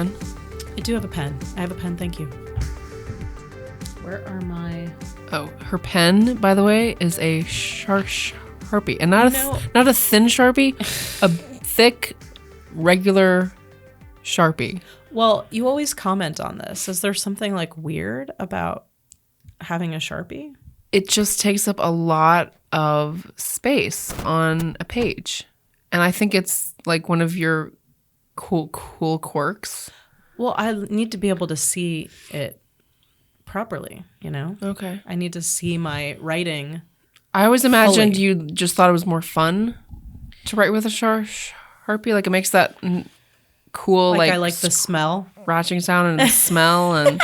pen? I do have a pen. I have a pen. Thank you. Where are my... Oh, her pen, by the way, is a Sharpie. And not a thin Sharpie, a thick, regular Sharpie. Well, you always comment on this. Is there something like weird about having a Sharpie? It just takes up a lot of space on a page. And I think it's like one of your cool quirks. Well, I need to be able to see it properly, you know? Okay. I need to see my writing. I always imagined fully. you just thought it was more fun to write with a Sharpie. Like it makes that cool, Like I like the smell. Scratching sound and the smell. And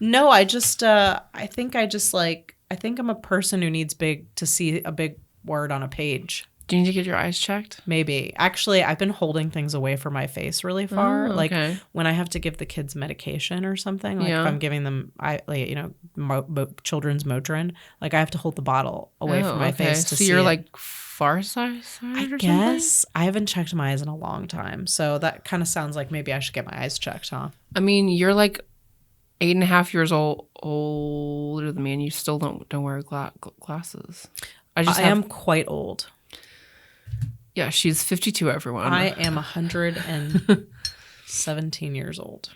No, I just, I think I'm a person who needs to see a big word on a page. Do you need to get your eyes checked? Maybe. Actually, I've been holding things away from my face really far. Oh, like okay. when I have to give the kids medication or something, like if I'm giving them, children's Motrin, like I have to hold the bottle away from my face to see. So you're it. like far side I guess. I haven't checked my eyes in a long time. So that kind of sounds like maybe I should get my eyes checked, huh? I mean, you're like 8.5 years older than me, and you still don't wear glasses. I am quite old. Yeah, she's 52, everyone. I am 117 years old.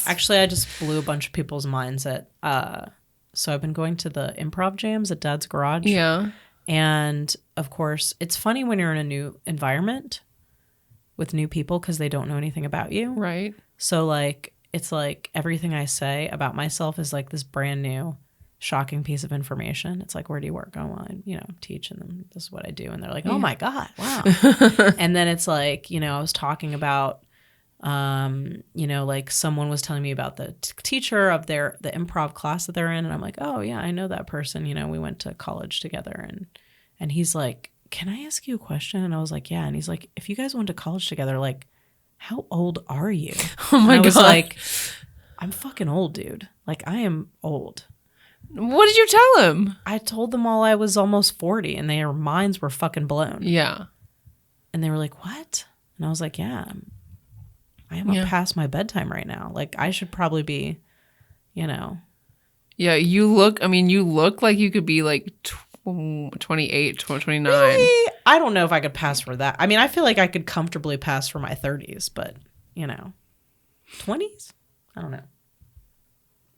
Actually, I just blew a bunch of people's minds at... so I've been going to the improv jams at Dad's Garage. Yeah. And, of course, it's funny when you're in a new environment with new people because they don't know anything about you. Right. So, like, it's like everything I say about myself is like this brand new... shocking piece of information. It's like, where do you work? Oh, I teach, and this is what I do. And they're like, oh my God, wow. And then it's like, I was talking about, like someone was telling me about the teacher of the improv class that they're in. And I'm like, oh yeah, I know that person. We went to college together. And he's like, can I ask you a question? And I was like, yeah. And he's like, if you guys went to college together, like, how old are you? Oh my God. I was like, I'm fucking old, dude. Like, I am old. What did you tell him? I told them all I was almost 40 and their minds were fucking blown. Yeah. And they were like, what? And I was like, yeah, I am past my bedtime right now. Like I should probably be, Yeah, you look like you could be like 28, 29. Really? I don't know if I could pass for that. I mean, I feel like I could comfortably pass for my 30s, but 20s? I don't know.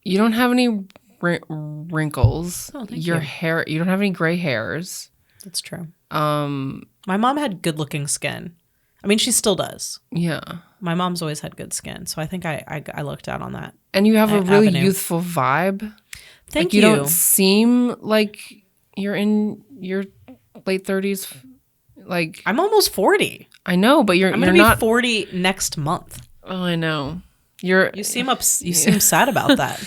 You don't have any wrinkles. Oh, thank your you. hair, you don't have any gray hairs. That's true. My mom had good looking skin. I mean, she still does. Yeah. My mom's always had good skin, so I think I lucked out on that. And you have a really youthful vibe. Thank you. You don't seem like you're in your late 30s. Like I'm almost 40. I know, but I'm gonna be 40 next month. Oh, I know. You seem sad about that.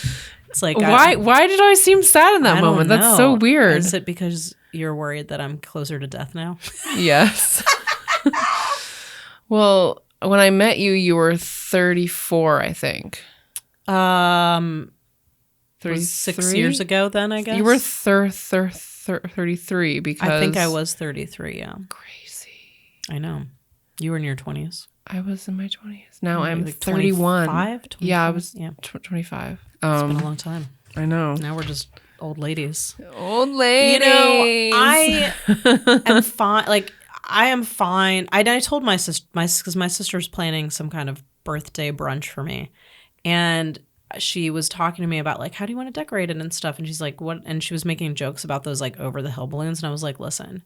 It's like why did I seem sad in that moment? That's so weird. Is it because you're worried that I'm closer to death now? Yes. Well, when I met you, you were 34, I think. 6 years ago then, I guess. You were 33 because I think I was 33, yeah. Crazy. I know. You were in your 20s. I was in my 20s. Now I'm like 31. 25? Yeah, I was 25. It's been a long time. I know. Now we're just old ladies. Old ladies. I am fine. Like, I am fine. I told my sister, because my sister's planning some kind of birthday brunch for me. And she was talking to me about, like, how do you want to decorate it and stuff? And she's like, what? And she was making jokes about those, like, over-the-hill balloons. And I was like, listen,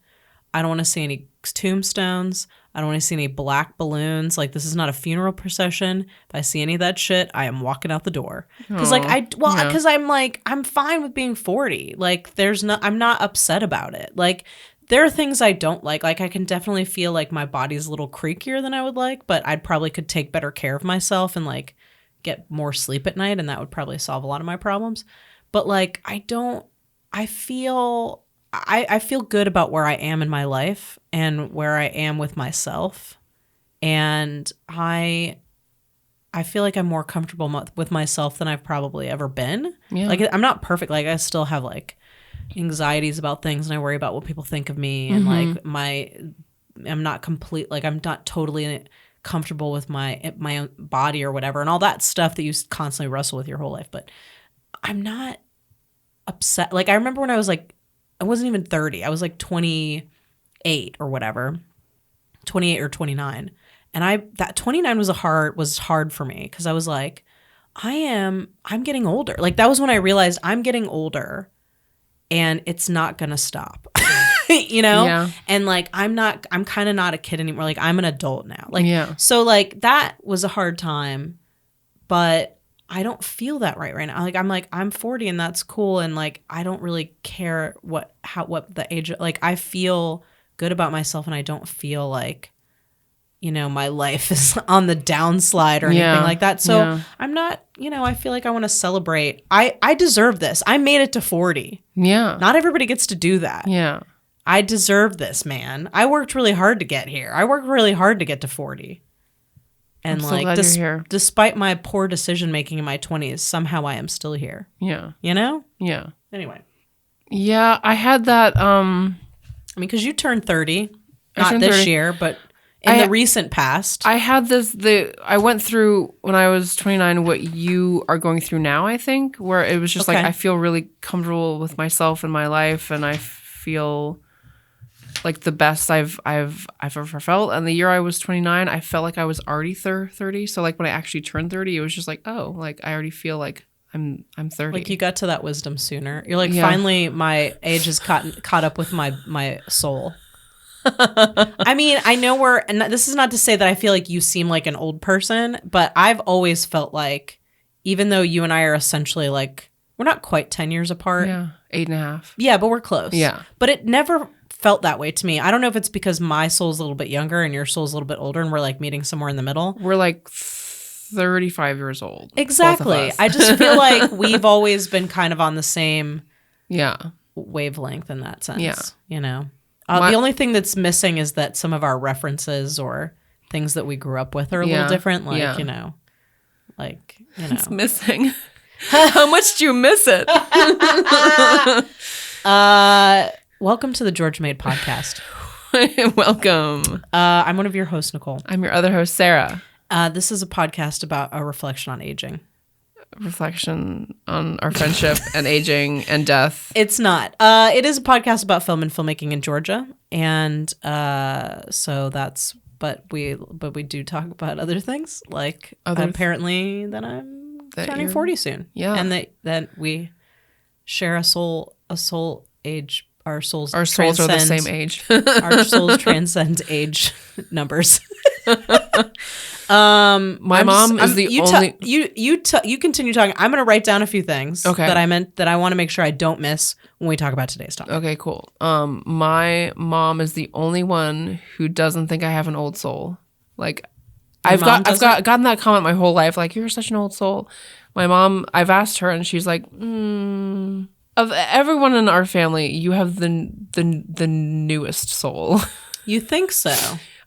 I don't want to see any tombstones. I don't want to see any black balloons. Like, this is not a funeral procession. If I see any of that shit, I am walking out the door. Because, because I'm like, I'm fine with being 40. Like, I'm not upset about it. Like, there are things I don't like. Like, I can definitely feel like my body's a little creakier than I would like, but I probably could take better care of myself and, like, get more sleep at night, and that would probably solve a lot of my problems. But, like, I feel good about where I am in my life and where I am with myself. And I feel like I'm more comfortable with myself than I've probably ever been. Yeah. Like, I'm not perfect. Like, I still have, like, anxieties about things, and I worry about what people think of me. And, like, I'm not complete. Like, I'm not totally comfortable with my own body or whatever, and all that stuff that you constantly wrestle with your whole life. But I'm not upset. Like I remember when I was like, I wasn't even 30. I was like 28 or whatever, 28 or 29. And that 29 was hard for me because I was like, I'm getting older. Like that was when I realized I'm getting older and it's not going to stop, you know? Yeah. And like, I'm kind of not a kid anymore. Like I'm an adult now. Like, yeah. So like that was a hard time, but I don't feel that right now. Like I'm 40 and that's cool. And like, I don't really care what the age, like I feel good about myself and I don't feel like, you know, my life is on the downslide or anything like that. So I'm not, you know, I feel like I want to celebrate. I deserve this. I made it to 40. Yeah. Not everybody gets to do that. Yeah. I deserve this, man. I worked really hard to get here. I worked really hard to get to 40. And I'm so glad you're here. Despite my poor decision making in my 20s, somehow I am still here. Yeah. You know? Yeah. Anyway. Yeah, I had that I mean, because you turned 30. Not this 30. year, but in the recent past. I had I went through when I was 29 what you are going through now, I think, where it was just like I feel really comfortable with myself and my life and I feel like the best I've ever felt. And the year I was 29, I felt like I was already 30. So like when I actually turned 30, it was just like, oh, like I already feel like I'm 30. Like you got to that wisdom sooner. You're like, finally my age has caught up with my soul. I mean, I know and this is not to say that I feel like you seem like an old person, but I've always felt like, even though you and I are essentially like, we're not quite 10 years apart. Yeah, 8.5. Yeah, but we're close. Yeah. But it never felt that way to me. I don't know if it's because my soul's a little bit younger and your soul's a little bit older and we're like meeting somewhere in the middle. We're like 35 years old. Exactly. I just feel like we've always been kind of on the same wavelength in that sense. Yeah. You know? The only thing that's missing is that some of our references or things that we grew up with are a little different. Like, you know, It's missing. How much do you miss it? Welcome to the George Made podcast. Welcome. I'm one of your hosts, Nicole. I'm your other host, Sarah. This is a podcast about a reflection on aging. Reflection on our friendship and aging and death. It's not. It is a podcast about film and filmmaking in Georgia, and so that's. But we do talk about other things, like apparently that I'm turning 40 soon. Yeah, and that we share a soul age. Our souls are the same age. Our souls transcend age numbers. My mom is the only. You continue talking. I'm going to write down a few things that I want to make sure I don't miss when we talk about today's topic. Okay, cool. My mom is the only one who doesn't think I have an old soul. Like, I've gotten that comment my whole life. Like, you're such an old soul. My mom, I've asked her, and she's like, of everyone in our family, you have the newest soul. You think so?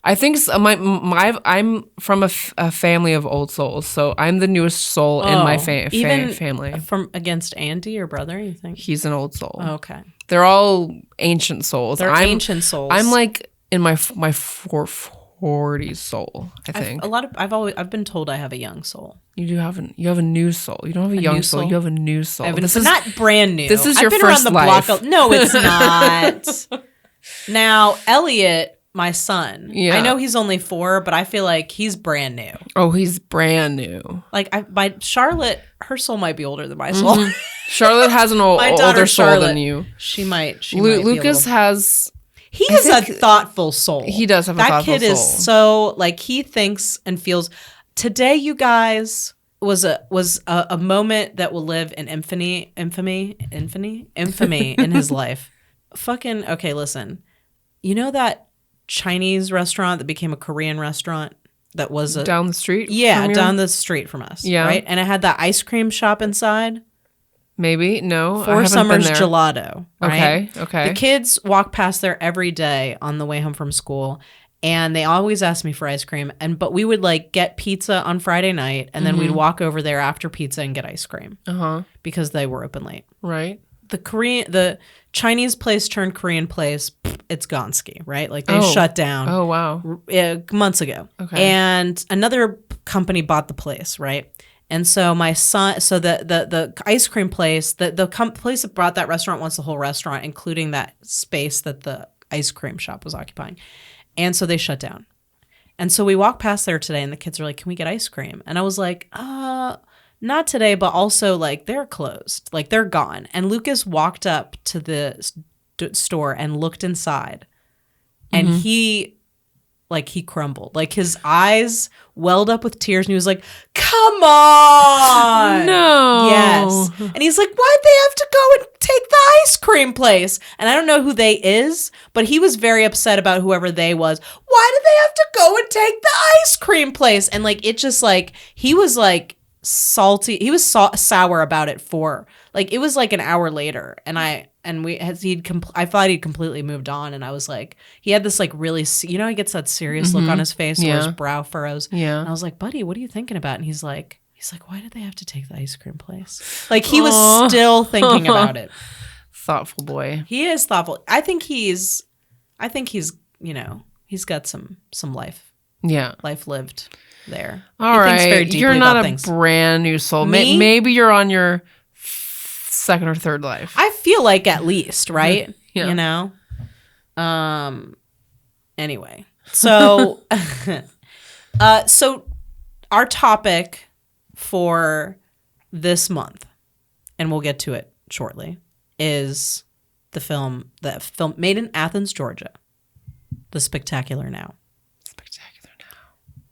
I think so. I'm from a family of old souls, so I'm the newest soul in my family. From against Andy, your brother, you think? He's an old soul. Oh, okay. They're all ancient souls. Ancient souls. I'm like in my 40s soul, I think. I've been told I have a young soul. You have a new soul. You don't have a young soul. You have a new soul. This is not brand new. This is your first life. No, it's not. Now, Elliot, my son. Yeah. I know he's only 4, but I feel like he's brand new. Oh, he's brand new. Like Charlotte, her soul might be older than my soul. Mm-hmm. Charlotte has an older soul than you. She might. Lucas has. He is a thoughtful soul. He does have a thoughtful soul. That kid is so like he thinks and feels. Today, you guys, was a moment that will live in infamy in his life. Fucking okay. Listen, you know that Chinese restaurant that became a Korean restaurant that was down the street? Yeah, down the street from us. Yeah. Right? And it had that ice cream shop inside. Maybe. No. Four Summers Gelato. Right? Okay. The kids walk past there every day on the way home from school. And they always ask me for ice cream. But we would like get pizza on Friday night. And then we'd walk over there after pizza and get ice cream. Because they were open late. Right. The Chinese place turned Korean place. It's Gonski, right? Like they shut down. Oh, wow. Months ago. Okay. And another company bought the place, right? And so my son, so the ice cream place, the place that brought that restaurant wants the whole restaurant, including that space that the ice cream shop was occupying. And so they shut down. And so we walked past there today and the kids are like, can we get ice cream? And I was like, not today, but also like they're closed, like they're gone. And Lucas walked up to the store and looked inside and he crumbled. Like his eyes welled up with tears and he was like, come on. No. Yes. And he's like, why'd they have to go and take the ice cream place? And I don't know who they is, but he was very upset about whoever they was. Why did they have to go and take the ice cream place? And like, it just like, he was like salty. He was sour about it it was like an hour later. And I thought he'd completely moved on, and I was like, he had this like really, he gets that serious look on his face where his brow furrows. Yeah, and I was like, buddy, what are you thinking about? And he's like, why did they have to take the ice cream place? Like he was still thinking about it. Thoughtful boy. He is thoughtful. I think he's he's got some life. Yeah, life lived there. All right, you're not a brand new soul. Maybe you're on your second or third life. I feel like at least, right? Yeah. Anyway. So so our topic for this month, and we'll get to it shortly, is the film made in Athens, Georgia. The Spectacular Now.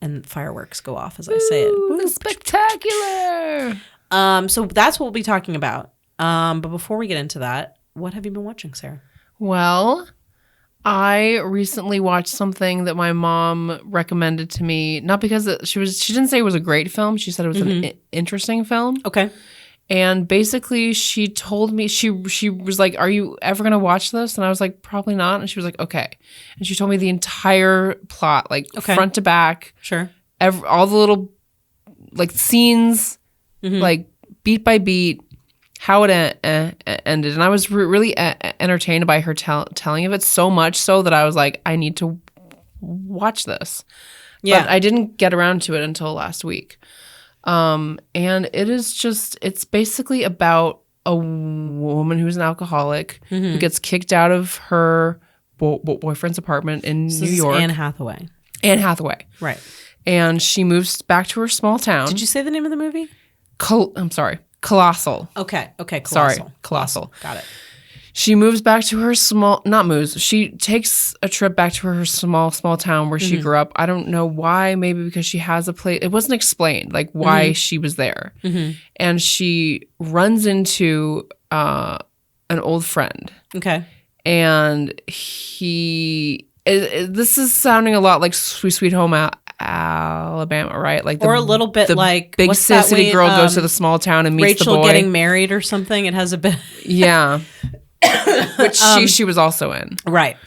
And fireworks go off as I say it. The Spectacular. So that's what we'll be talking about. But before we get into that, what have you been watching, Sarah? Well, I recently watched something that my mom recommended to me, not because she didn't say it was a great film. She said it was an interesting film. Okay. And basically she told me, she was like, are you ever going to watch this? And I was like, probably not. And she was like, okay. And she told me the entire plot, like front to back. Sure. All the little like scenes, like beat by beat, how it ended. And I was really entertained by her telling of it, so much so that I was like, I need to watch this. Yeah. But I didn't get around to it until last week. And it's basically about a woman who's an alcoholic who gets kicked out of her boyfriend's apartment in New York. Anne Hathaway. Right. And she moves back to her small town. Did you say the name of the movie? I'm sorry. Colossal. Okay. Colossal. Sorry. Colossal. Got it. She moves back to her she takes a trip back to her small town where she grew up. I don't know why, maybe because she has a place. It wasn't explained, like why she was there. And she runs into an old friend. Okay. And this is sounding a lot like Sweet Home Alabama, right? Like or a little bit like big city girl goes to the small town and meets Rachel the boy. Getting Married or something. It has a bit. Yeah. Which she was also in. Right.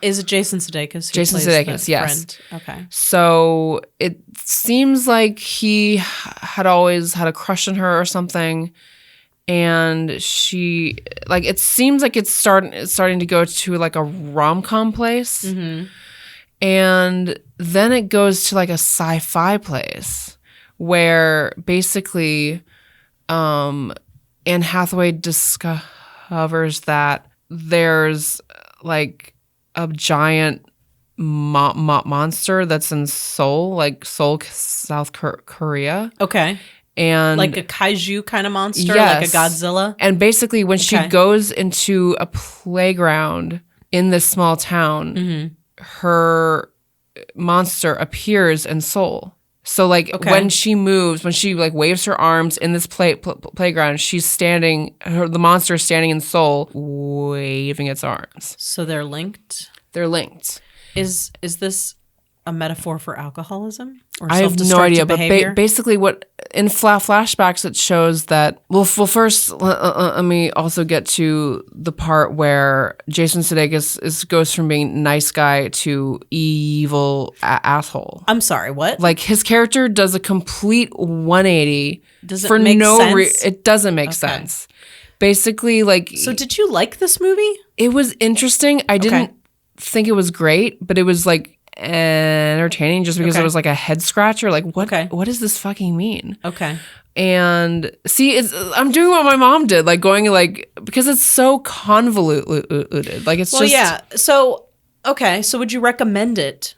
Is it Jason Sudeikis? Jason Sudeikis, yes. Friend? Okay. So it seems like he had always had a crush on her or something. And she, like, it seems like it's starting to go to like a rom-com place. And then it goes to like a sci-fi place where basically Anne Hathaway discovers that there's like a giant monster that's in Seoul, South Korea. Okay. And like a kaiju kind of monster, like a Godzilla. And basically when she goes into a playground in this small town, her monster appears in Seoul. So like when she moves, when she like waves her arms in this playground, she's standing, the monster is standing in Seoul waving its arms. So they're linked? They're linked. Is this a metaphor for alcoholism? Or I have no idea, but basically what in flashbacks it shows that, well first let me also get to the part where Jason Sudeikis goes from being nice guy to evil asshole. I'm sorry, what? Like his character does a complete 180. Does it make sense? It doesn't make sense. basically like. So did you like this movie? It was interesting. I didn't think it was great, but it was like entertaining just because it was like a head scratcher. Like what does this fucking mean? Okay. And see, I'm doing what my mom did, like going like, because it's so convoluted. Like it's just. Yeah. So, okay. So would you recommend it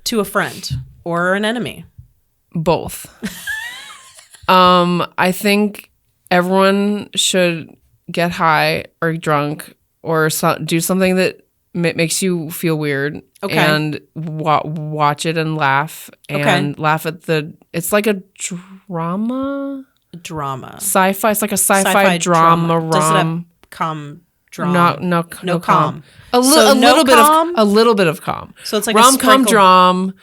to a friend or an enemy? Both. I think everyone should get high or drunk or do something that makes you feel weird and watch it and laugh and laugh at it's like a drama. Sci-fi. It's like a sci-fi drama. Does it have drama? No com. A little bit of com. So it's like rom-com, drama,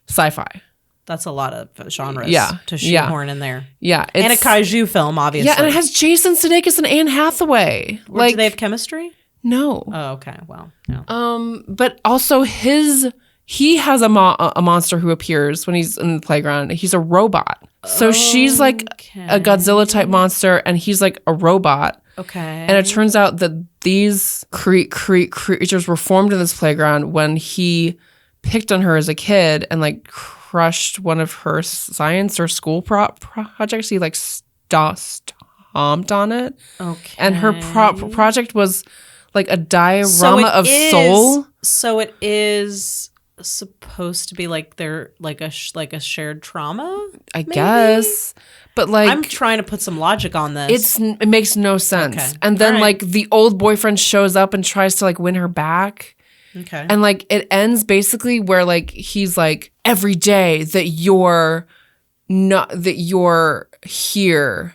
sci-fi. That's a lot of genres to shoehorn in there. Yeah. And a kaiju film, obviously. Yeah, and it has Jason Sudeikis and Anne Hathaway. Like, do they have chemistry? No. Oh, okay. Well, no. But also he has a monster who appears when he's in the playground. He's a robot. So she's like a Godzilla type monster and he's like a robot. Okay. And it turns out that these creatures were formed in this playground when he picked on her as a kid and like crushed one of her science or school projects. He like stomped on it. Okay. And her project was like a diorama of soul. So it is supposed to be like they're like a shared trauma, I guess. But like I'm trying to put some logic on this. It makes no sense. Okay. And then like the old boyfriend shows up and tries to like win her back. Okay. And like it ends basically where like he's like, every day that you're here,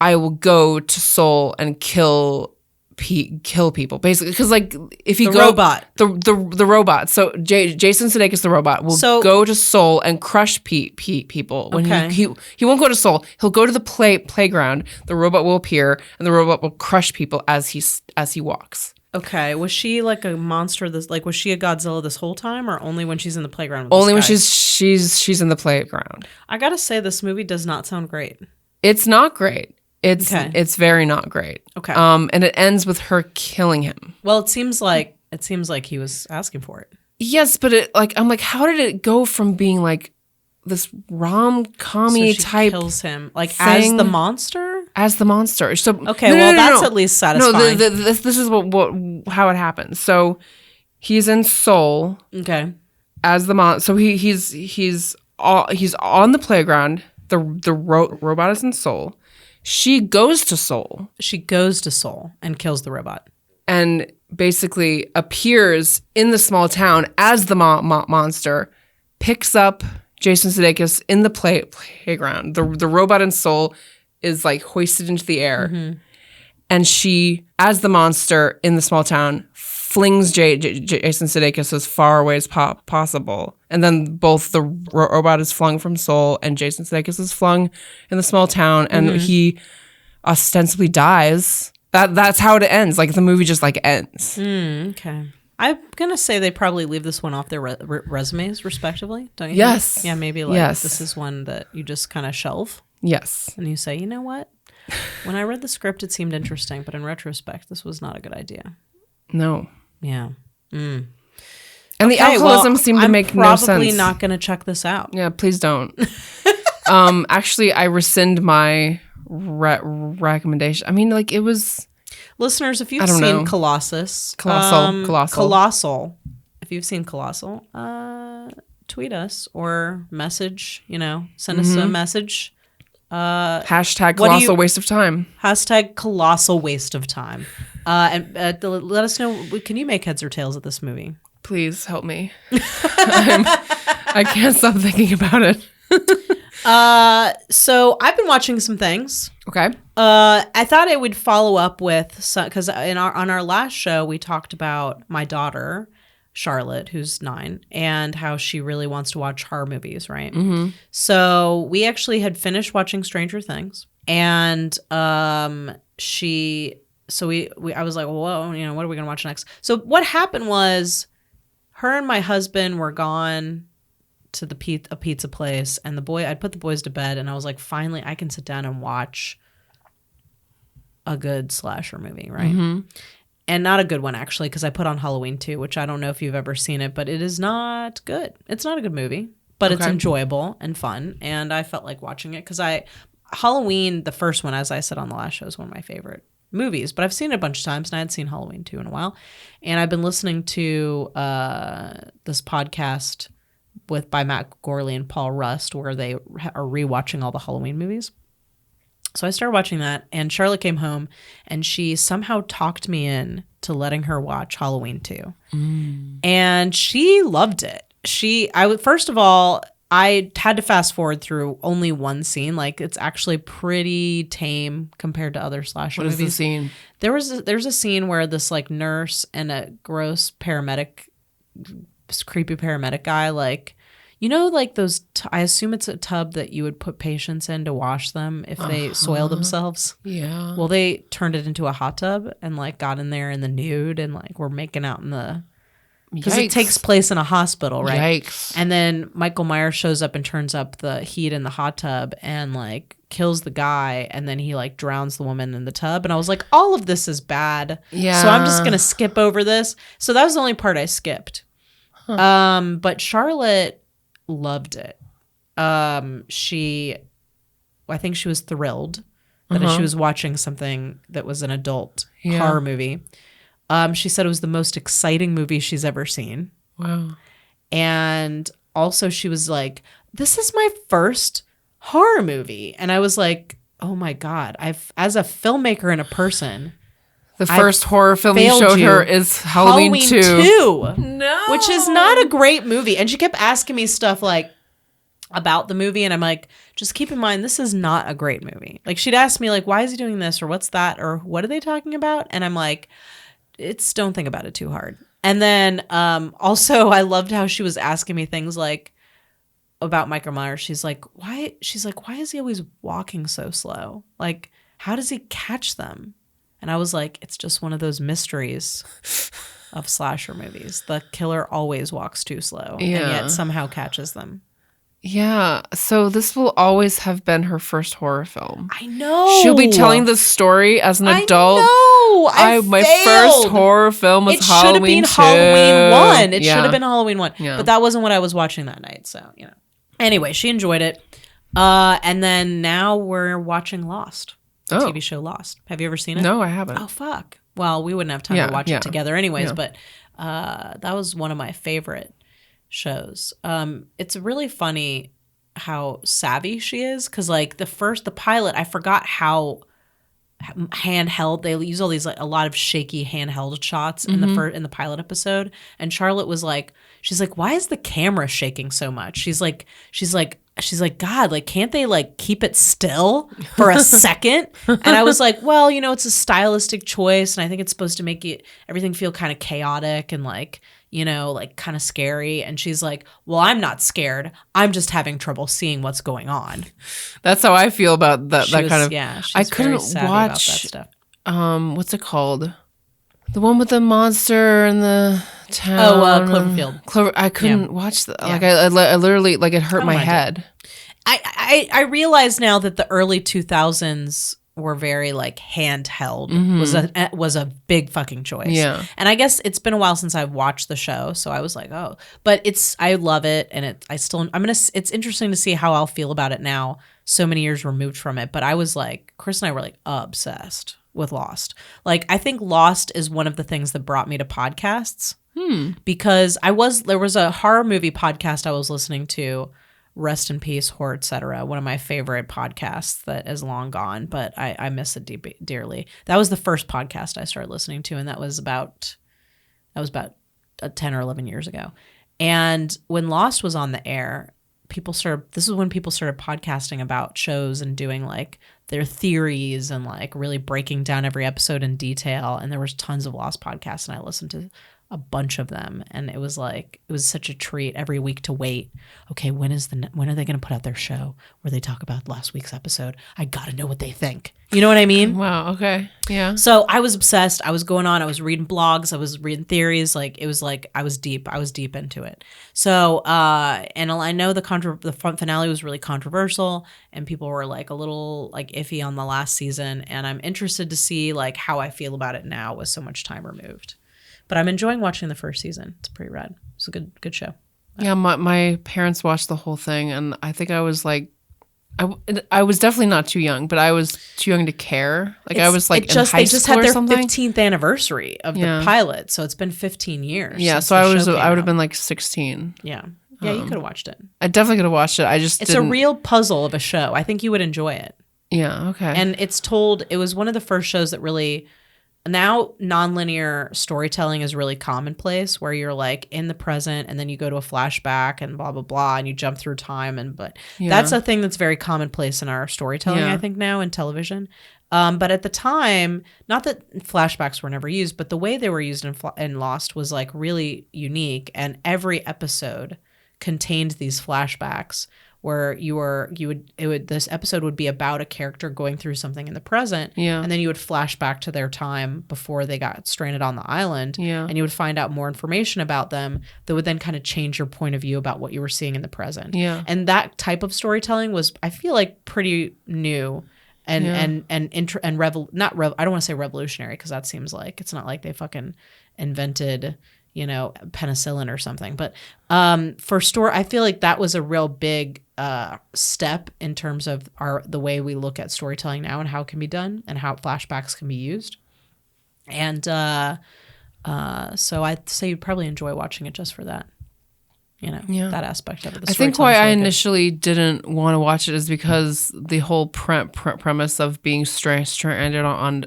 I will go to Seoul and kill people, basically, because like if you the robot, so Jason Sudeikis the robot will go to Seoul and crush people. When he won't go to Seoul, he'll go to the playground. The robot will appear and the robot will crush people as he walks. Okay, was she like a monster? Was she a Godzilla this whole time, or only when she's in the playground? With only when she's in the playground. I gotta say, this movie does not sound great. It's not great. It's very not great. Okay. And it ends with her killing him. Well, it seems like he was asking for it. Yes, but I'm like, how did it go from being like this rom-commy type kills him like as the monster? As the monster. So okay, that's at least satisfying. No, this is how it happens. So he's in Seoul. Okay. As the monster. So he's on the playground. The robot is in Seoul. She goes to Seoul. And kills the robot. And basically appears in the small town as the monster, picks up Jason Sudeikis in the playground. The robot in Seoul is like hoisted into the air. Mm-hmm. And she, as the monster in the small town, flings Jason Sudeikis as far away as possible. And then both the robot is flung from Seoul and Jason Sudeikis is flung in the small town. And he ostensibly dies. That's how it ends. Like the movie just like ends. Okay. I'm going to say they probably leave this one off their resumes respectively. Don't you Yes. think? Yeah, maybe like this is one that you just kind of shelve. Yes. And you say, you know what? When I read the script, it seemed interesting. But in retrospect, this was not a good idea. No. Yeah. And the alcoholism seemed to make no sense. I'm probably not going to check this out. Yeah, please don't. Actually, I rescind my recommendation. I mean, like it was... Listeners, if you've seen Colossal. If you've seen Colossal, tweet us or message, send us a message. Hashtag Colossal waste of time. Hashtag Colossal waste of time. And let us know, can you make heads or tails of this movie? Please help me. I can't stop thinking about it. So I've been watching some things. Okay. I thought I would follow up with some, because on our last show we talked about my daughter Charlotte, who's 9, and how she really wants to watch horror movies, right? Mm-hmm. So we actually had finished watching Stranger Things, and I was like, whoa, what are we gonna watch next? So what happened was, her and my husband were gone to a pizza place, and I'd put the boys to bed, and I was like, finally I can sit down and watch a good slasher movie, right? Mm-hmm. And not a good one, actually, because I put on Halloween 2, which I don't know if you've ever seen it, but it is not good. It's not a good movie, but it's enjoyable and fun. And I felt like watching it because Halloween, the first one, as I said on the last show, is one of my favorite movies, but I've seen it a bunch of times, and I hadn't seen Halloween 2 in a while. And I've been listening to this podcast by Matt Gorley and Paul Rust, where they are rewatching all the Halloween movies. So I started watching that, and Charlotte came home, and she somehow talked me in to letting her watch Halloween 2. And she loved it. First of all, I had to fast forward through only one scene. Like, it's actually pretty tame compared to other slasher movies. What is the scene? There's a scene where this like nurse and a gross paramedic, creepy paramedic guy, like, you know, like those, I assume it's a tub that you would put patients in to wash them if they soil themselves. Yeah. Well, they turned it into a hot tub and like got in there in the nude and like were making out in the, because it takes place in a hospital, right? Yikes. And then Michael Myers shows up and turns up the heat in the hot tub and like kills the guy, and then he like drowns the woman in the tub. And I was like, all of this is bad. Yeah. So I'm just going to skip over this. So that was the only part I skipped. But Charlotte loved it. I think she was thrilled that she was watching something that was an adult horror movie. She said it was the most exciting movie she's ever seen. Wow. And also she was like, this is my first horror movie. And I was like, oh my God, as a filmmaker and a person, the first horror film you showed her is Halloween 2. No. Which is not a great movie. And she kept asking me stuff like about the movie, and I'm like, just keep in mind, this is not a great movie. Like, she'd ask me like, why is he doing this, or what's that, or what are they talking about? And I'm like, don't think about it too hard. And then also I loved how she was asking me things like about Michael Myers. She's like, why is he always walking so slow? Like, how does he catch them? And I was like, it's just one of those mysteries of slasher movies. The killer always walks too slow and yet somehow catches them. Yeah. So this will always have been her first horror film. I know. She'll be telling this story as an adult. I know. My first horror film was Halloween 2. It should have been Halloween 1. It should have been Halloween 1. Yeah. But that wasn't what I was watching that night. So, you know. Anyway, she enjoyed it. And then now we're watching Lost. The TV show Lost. Have you ever seen it? No, I haven't. Oh, fuck. Well, we wouldn't have time to watch it together anyways. Yeah. But that was one of my favorite shows. It's really funny how savvy she is, because like the pilot, I forgot how handheld they use all these, like a lot of shaky handheld shots in the pilot episode. And Charlotte was like, she's like, why is the camera shaking so much? She's like, God, like, can't they like keep it still for a second? And I was like, well, you know, it's a stylistic choice, and I think it's supposed to make everything feel kind of chaotic and like, you know, like kind of scary. And she's like, well, I'm not scared. I'm just having trouble seeing what's going on. That's how I feel about that kind of. Yeah, I couldn't watch that stuff. What's it called? The one with the monster and the town. Cloverfield. I couldn't watch that. Yeah. Like I literally, like, it hurt my head. I realize now that the early 2000s were very like handheld. Was a big fucking choice. Yeah. And I guess it's been a while since I've watched the show, so I was like, oh, but I love it, and it's interesting to see how I'll feel about it now, so many years removed from it. But I was like, Chris and I were like obsessed with Lost. Like, I think Lost is one of the things that brought me to podcasts. Because there was a horror movie podcast I was listening to, rest in peace, Horror Etc., one of my favorite podcasts that is long gone, but I miss it dearly. That was the first podcast I started listening to, and that was about 10 or 11 years ago. And when Lost was on the air, this is when people started podcasting about shows and doing like their theories and like really breaking down every episode in detail. And there was tons of Lost podcasts, and I listened to a bunch of them, and it was such a treat every week to wait. Okay, when are they going to put out their show where they talk about last week's episode? I got to know what they think. You know what I mean? Wow. Okay. Yeah. So I was obsessed. I was going on. I was reading blogs. I was reading theories. It was I was deep. I was deep into it. So and I know the front finale was really controversial, and people were a little iffy on the last season. And I'm interested to see how I feel about it now with so much time removed. But I'm enjoying watching the first season. It's pretty rad. It's a good show. Yeah, my parents watched the whole thing, and I think I was I was definitely not too young, but I was too young to care. I was in high school or something. They just had their 15th anniversary of the pilot, so it's been 15 years. Yeah, so I would have been 16. Yeah. Yeah, you could have watched it. I definitely could have watched it. It's a real puzzle of a show. I think you would enjoy it. Yeah, okay. And it was one of the first shows that really, now nonlinear storytelling is really commonplace, where you're in the present and then you go to a flashback and blah, blah, blah, and you jump through time. That's a thing that's very commonplace in our storytelling, I think, now in television. But at the time, not that flashbacks were never used, but the way they were used in Lost was really unique. And every episode contained these flashbacks where this episode would be about a character going through something in the present, and then you would flash back to their time before they got stranded on the island, and you would find out more information about them that would then kind of change your point of view about what you were seeing in the present. Yeah. And that type of storytelling was, I feel pretty new and I don't want to say revolutionary, because that seems it's not like they fucking invented penicillin or something. But for I feel that was a real big step in terms of the way we look at storytelling now and how it can be done and how flashbacks can be used. And so I'd say you'd probably enjoy watching it just for that. That aspect of it. I think why I initially didn't want to watch it is because the whole premise of being stranded on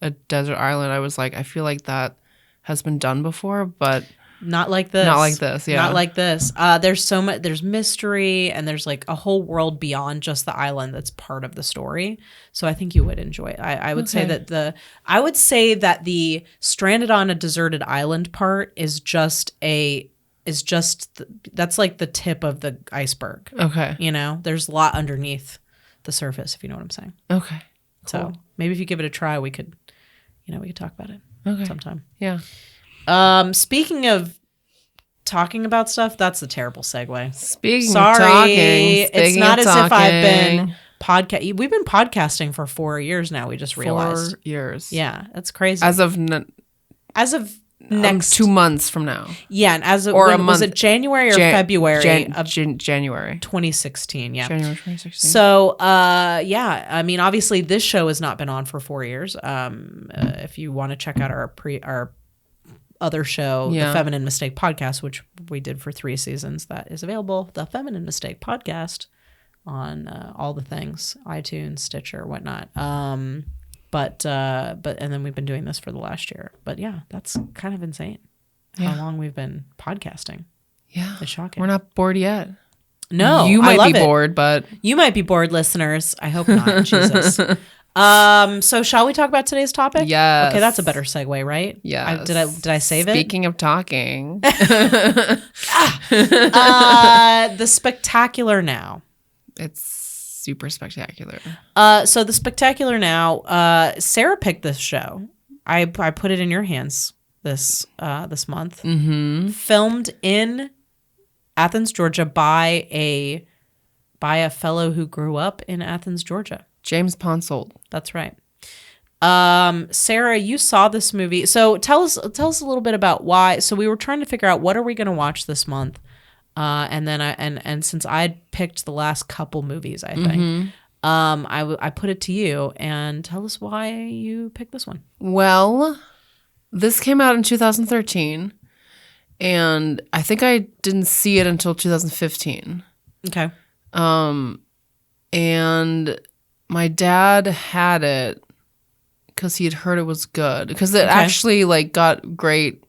a desert island, I was I feel that has been done before, but not like this. Not like this, yeah. Not like this. There's so much. There's mystery, and there's a whole world beyond just the island that's part of the story. So I think you would enjoy it. I would say that the stranded on a deserted island part is just that's the tip of the iceberg. Okay. There's a lot underneath the surface, if you know what I'm saying. Okay. Cool. So maybe if you give it a try, we could talk about it. Okay. Sometime. Yeah. Speaking of talking about stuff, that's a terrible segue. Speaking of talking, it's not as if I've been we've been podcasting for 4 years now. We just realized 4 years. Yeah, that's crazy. As of next 2 months from now. Yeah, and as of a month, was it January or February of January 2016? Yeah, January 2016. So, yeah, I mean, obviously, this show has not been on for 4 years. If you want to check out our other show, the Feminine Mistake Podcast, which we did for 3 seasons, that is available. The Feminine Mistake Podcast on all the things, iTunes, Stitcher, whatnot. But and then we've been doing this for the last year. But yeah, that's kind of insane how long we've been podcasting. Yeah. It's shocking. We're not bored yet. No, you might be bored, but you might be bored, listeners. I hope not. Jesus. So shall we talk about today's topic? Yes. Okay, that's a better segue, right? Yeah. Did I save it? Speaking of talking. The Spectacular Now. It's super spectacular. So the Spectacular Now, Sarah picked this show. I put it in your hands this month. Mm-hmm. Filmed in Athens, Georgia by a fellow who grew up in Athens, Georgia. James Ponsoldt. That's right. Sarah, you saw this movie. So tell us a little bit about why. So we were trying to figure out what are we going to watch this month. And then and since I'd picked the last couple movies, I think, I put it to you and tell us why you picked this one. Well, this came out in 2013, and I think I didn't see it until 2015. Okay. And my dad had it because he had heard it was good, because it actually got great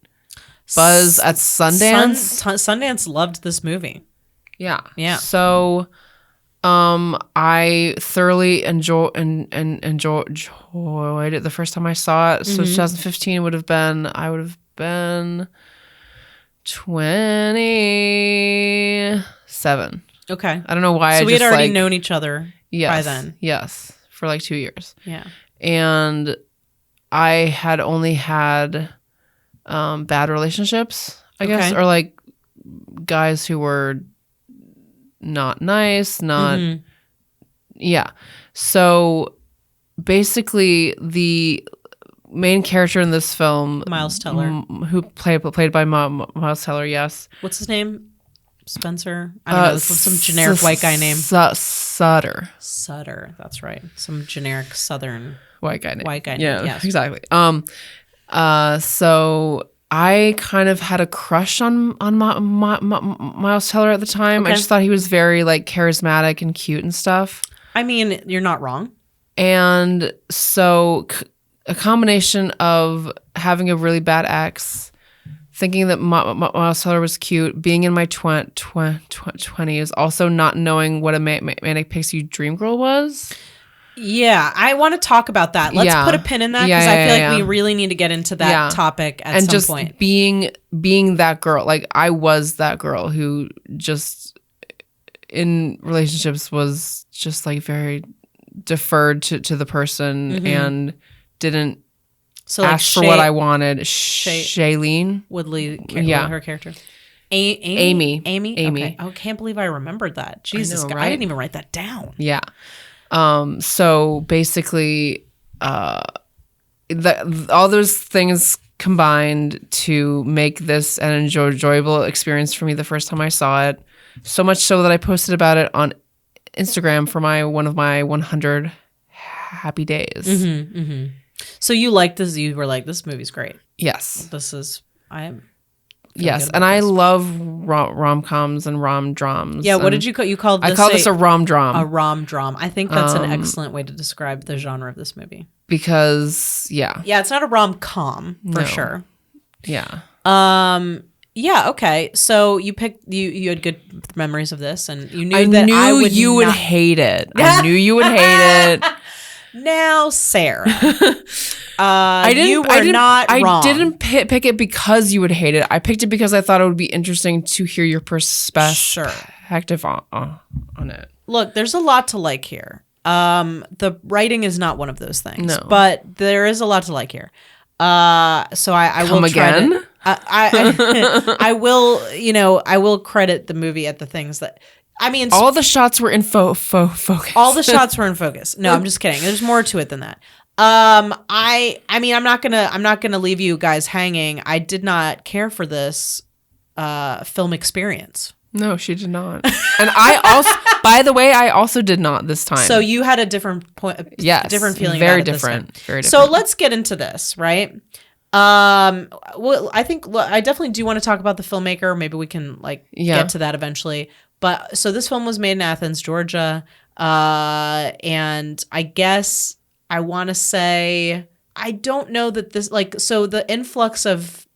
buzz at Sundance. Sundance loved this movie. Yeah. Yeah. So I thoroughly enjoyed it the first time I saw it. So 2015 would have been, I would have been 27. Okay. I don't know why. So we had already known each other by then. Yes, for like 2 years. Yeah. And I had only had bad relationships, I guess, or like guys who were not nice, yeah. So basically, the main character in this film, Miles Teller, who played by Miles Teller, yes. What's his name? Spencer? I don't know. This was some generic white guy name. Sutter. That's right. Some generic Southern white guy name. Yeah, yes. Exactly. So I kind of had a crush on Miles Teller at the time. I just thought he was very like charismatic and cute and stuff. I mean, you're not wrong. And so a combination of having a really bad ex, thinking that Miles Teller was cute, being in my 20s, also not knowing what a manic pixie dream girl was. Yeah, I want to talk about that. Let's put a pin in that because I feel like we really need to get into that topic at some point. And just being that girl, like I was that girl who just in relationships was just like very deferred to the person and didn't ask for what I wanted. Shailene Woodley, her character. Amy. Okay. Oh, I can't believe I remembered that. Jesus, I didn't even write that down. Yeah. So basically, all those things combined to make this an enjoyable experience for me the first time I saw it. So much so that I posted about it on Instagram for one of my 100 happy days. So you liked this? You were like, "This movie's great." Yes. Yes, and I love rom-coms and rom-drams. Yeah, what did you call? You called this? I call this a rom-dram. A rom-dram. I think that's an excellent way to describe the genre of this movie. Because it's not a rom-com for sure. Yeah. Yeah. Okay. So you picked. You had good memories of this, and you knew you would hate it. I knew you would hate it. Now, Sarah, you were not wrong. I didn't pick it because you would hate it. I picked it because I thought it would be interesting to hear your perspective on it. Look, there's a lot to like here. The writing is not one of those things, but there is a lot to like here. So I will try again. I will, I will credit the movie at the things that. I mean, all the shots were in focus. All the shots were in focus. No, I'm just kidding. There's more to it than that. I mean, I'm not gonna leave you guys hanging. I did not care for this film experience. No, she did not. And I also, by the way, I also did not this time. So you had a different point. Yes, different feeling. Very different. Very different. So let's get into this, right? Well, I think I definitely do want to talk about the filmmaker. Maybe we can get to that eventually. But so this film was made in Athens, Georgia. And I guess I want to say, I don't know that this, so the influx of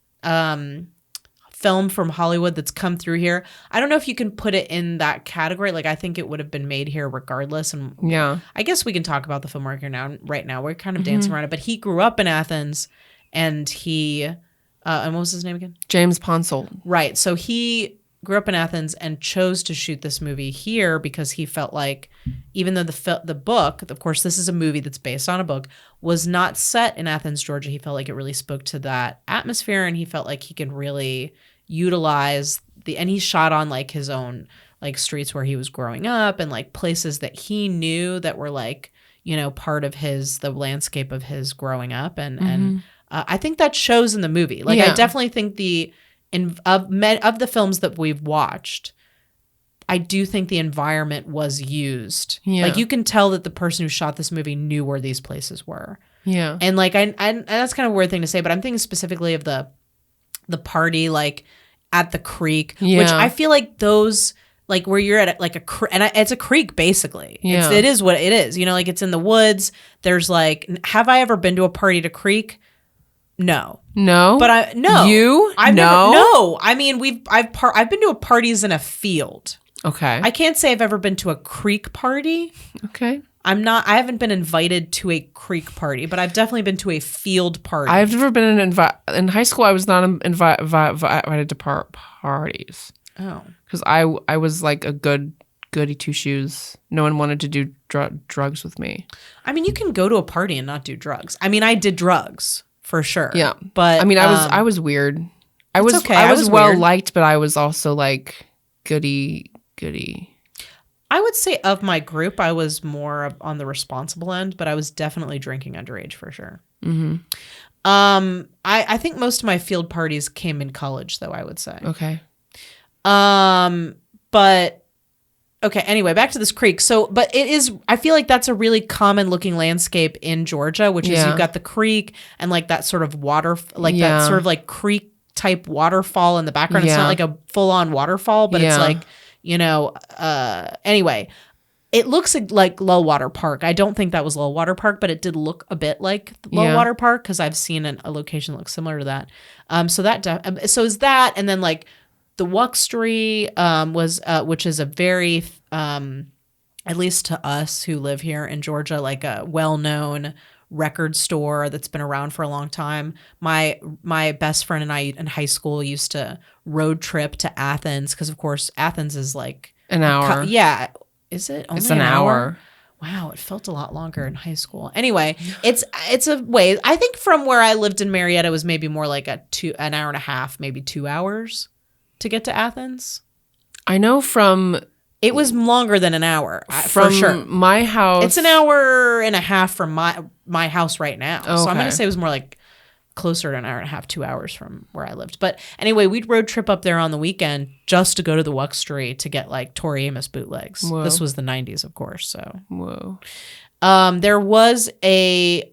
film from Hollywood that's come through here, I don't know if you can put it in that category. I think it would have been made here regardless. And I guess we can talk about the filmmaker right now. We're kind of dancing around it. But he grew up in Athens and and what was his name again? James Ponsel. Right. So he grew up in Athens and chose to shoot this movie here because he felt like, even though the book, of course, this is a movie that's based on a book, was not set in Athens, Georgia, he felt like it really spoke to that atmosphere, and he felt like he could really utilize and he shot on his own streets where he was growing up and places that he knew that were part of the landscape of his growing up, and I think that shows in the movie. I definitely think of the films that we've watched, I do think the environment was used. Yeah. You can tell that the person who shot this movie knew where these places were. Yeah. And and that's kind of a weird thing to say, but I'm thinking specifically of the party at the creek, which I feel like those where you're at it's a creek basically. Yeah. It is what it is. It's in the woods. There's have I ever been to a party at a creek? No. But I've never, no. I mean, I've been to parties in a field. Okay. I can't say I've ever been to a creek party. Okay. I haven't been invited to a creek party, but I've definitely been to a field party. I've never been in high school. I was not invited to parties. Oh, because I was like a goody two shoes. No one wanted to do drugs with me. I mean, you can go to a party and not do drugs. I mean, I did drugs for sure. Yeah, but I mean, I was weird. I was well weird. Liked, but I was also like goody. I would say of my group, I was more on the responsible end, but I was definitely drinking underage for sure. Mm-hmm. I think most of my field parties came in college, though, I would say. Okay. But okay, anyway, back to this creek. So, but it is, I feel like that's a really common looking landscape in Georgia, which is you've got the creek and like that sort of water, like that sort of like creek type waterfall in the background. It's not like a full on waterfall, but it's like, anyway, it looks like Lullwater Park. I don't think that was Lullwater Park, but it did look a bit like Lullwater Park because I've seen a location that looks similar to that. So is that, and then like the Wuxtree was, which is a very, at least to us who live here in Georgia, like a well-known record store that's been around for a long time. My best friend and I in high school used to road trip to Athens because, of course, Athens is like an hour. Yeah. Is it? Only it's an hour. Wow, it felt a lot longer in high school. Anyway, it's a way. I think from where I lived in Marietta was maybe more like an hour and a half, maybe 2 hours to get to Athens. I know from it was longer than an hour from for sure. My house. It's an hour and a half from my house right now. Okay. So I'm going to say it was more like closer to an hour and a half, 2 hours from where I lived. But anyway, we'd road trip up there on the weekend just to go to the Wuxtree to get like Tori Amos bootlegs. Whoa. This was the 90s, of course. So whoa. There's a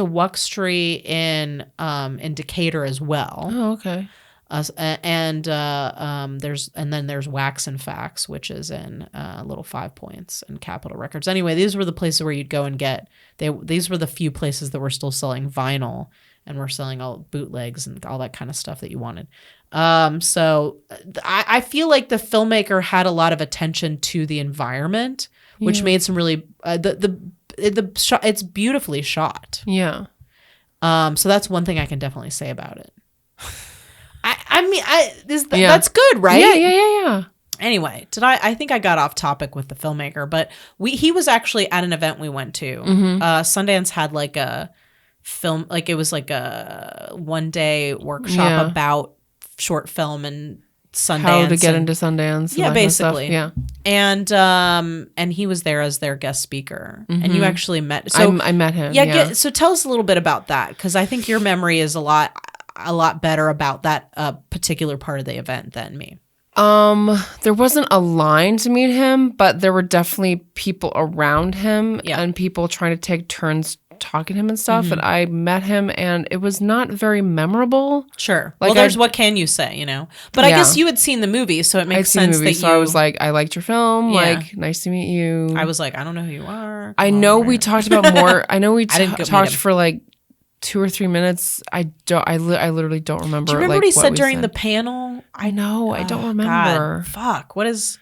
Wuxtree in Decatur as well. Oh, okay. And then there's Wax and Facts, which is in Little 5 Points and Capitol Records. Anyway, these were the places where you'd go and get. These were the few places that were still selling vinyl and were selling all bootlegs and all that kind of stuff that you wanted. So I feel like the filmmaker had a lot of attention to the environment, which made some really the shot. It's beautifully shot. Yeah. So that's one thing I can definitely say about it. That's good, right? Yeah. Anyway, I think I got off topic with the filmmaker, but he was actually at an event we went to. Mm-hmm. Sundance had like a film, like it was like a 1-day workshop about short film and Sundance. How to get into Sundance. Yeah, basically. Yeah. And he was there as their guest speaker. Mm-hmm. And you actually met. So I met him. Yeah. So tell us a little bit about that, because I think your memory is a lot better about that particular part of the event than me. There wasn't a line to meet him, but there were definitely people around him and people trying to take turns talking to him and stuff. Mm-hmm. And I met him and it was not very memorable. Sure. Like, well, what can you say, But I guess you had seen the movie, so it makes sense that so I was like, I liked your film. Yeah. Like, nice to meet you. I was like, I don't know who you are. I know we talked about more. I know we talked for like 2 or 3 minutes. I literally don't remember. Do you remember what he said during the panel? I know. I don't remember. God, fuck. What is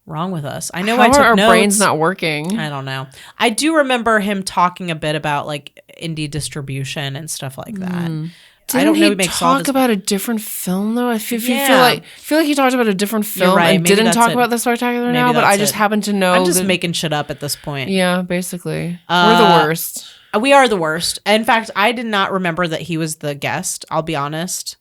wrong with us? I know How I took are our notes. brains not working? I don't know. I do remember him talking a bit about like indie distribution and stuff like that. I don't know. He talk about a different film though. I feel like he talked about a different film and didn't talk about The Spectacular Now. But I just happen to know. I'm just making shit up at this point. Yeah, basically, we're the worst. We are the worst. In fact, I did not remember that he was the guest. I'll be honest.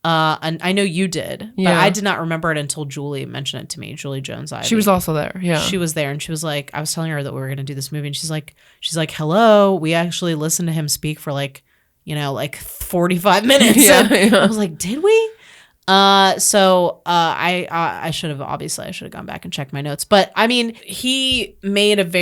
And I know you did, but I did not remember it until Julie mentioned it to me. Julie Jones-Ivy. She was also there. Yeah, she was there, and she was like, I was telling her that we were going to do this movie, and she's like, hello, we actually listened to him speak for like 45 minutes. I was like, did we? So I should have gone back and checked my notes, but I mean, he made it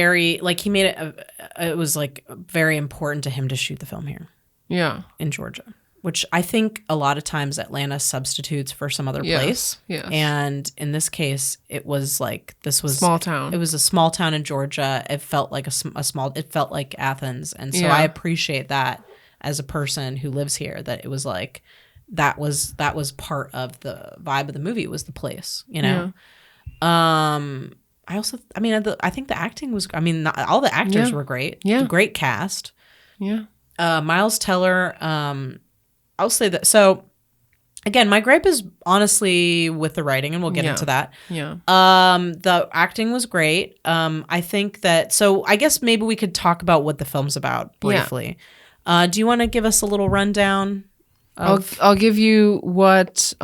was like very important to him to shoot the film here. Yeah. In Georgia, which I think a lot of times Atlanta substitutes for some other place. Yeah. And in this case, it was like, this was small town. It was a small town in Georgia. It felt like it felt like Athens. And so I appreciate that as a person who lives here, that it was like, that was part of the vibe of the movie, was the place, I think the acting was, all the actors were great. Yeah. Great cast. Yeah. Miles Teller, I'll say that. So again, my gripe is honestly with the writing, and we'll get into that. Yeah. The acting was great. I think that, so I guess maybe we could talk about what the film's about briefly. Yeah. Do you want to give us a little rundown? I'll give you what